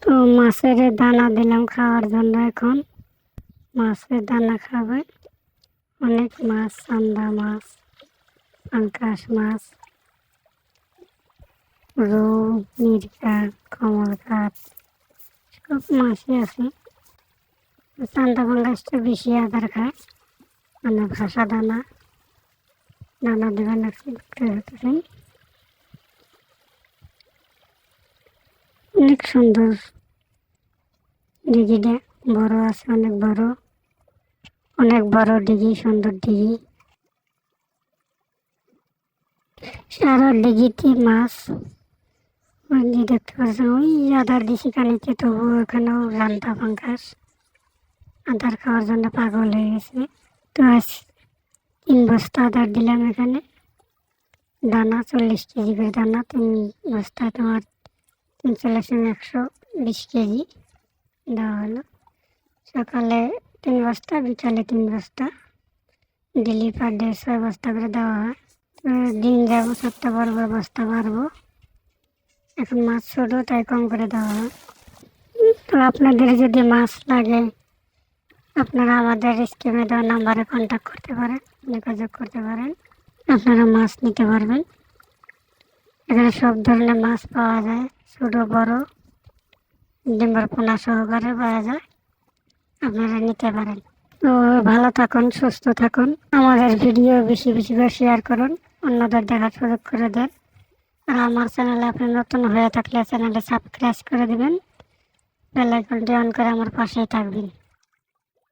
তো মাছের দানা দিলাম খাওয়ার জন্য। এখন মাছের দানা খাবে অনেক মাছ, চান্দা মাছ, পাঙ্কাশ মাছ, রৌ, মিরকা, কমলকাট, সব মাছই আছে। চান্দা পাঙ্কাশটা বেশি আদার খায়, মানে ভাসা দানা দেবেন হতেছে। অনেক সুন্দর দিঘিটা, বড় আছে, অনেক বড় দিঘি, সুন্দর দিঘি। সারা দিঘিতে মাছ। ওই যে দেখতে পাচ্ছেন, ওই আদার দিছি কানিতে, তবু ওখানেও জান্তা পাঙ্কাশ আদার খাওয়ার জন্য পাগল হয়ে গেছে। তো আজ 3 বস্তা আদার দিলাম এখানে। দানা 40 কেজি করে দানা, 3 বস্তা তোমার 120 কেজি দেওয়া হলো। সকালে 3 বস্তা, বিকালে 3 বস্তা, ডেলি পার ডে 6 বস্তা করে দেওয়া হয়। তো দিন যাবো সপ্তাহ বাড়বো, বস্তা বাড়বো। এখন মাছ ছোটো, তাই কম করে দেওয়া হয়। তো আপনাদের যদি মাছ লাগে, আপনারা আমাদের স্ক্রিনে দেওয়া নাম্বারে কন্ট্যাক্ট করতে পারেন, যোগাযোগ করতে পারেন, আপনারা মাছ নিতে পারবেন। এখানে সব ধরনের মাছ পাওয়া যায়, ছোটো বড়, ডিম্বার পোনা সহকারে পাওয়া যায়, আপনারা নিতে পারেন। তো ভালো থাকুন, সুস্থ থাকুন, আমাদের ভিডিও বেশি বেশি করে শেয়ার করুন, অন্যদের দেখার সুযোগ করে দেন। আর আমার চ্যানেলে আপনি নতুন হয়ে থাকলে চ্যানেলে সাবস্ক্রাইব করে দেবেন, বেল আইকনটি অন করে আমার পাশেই থাকবেন।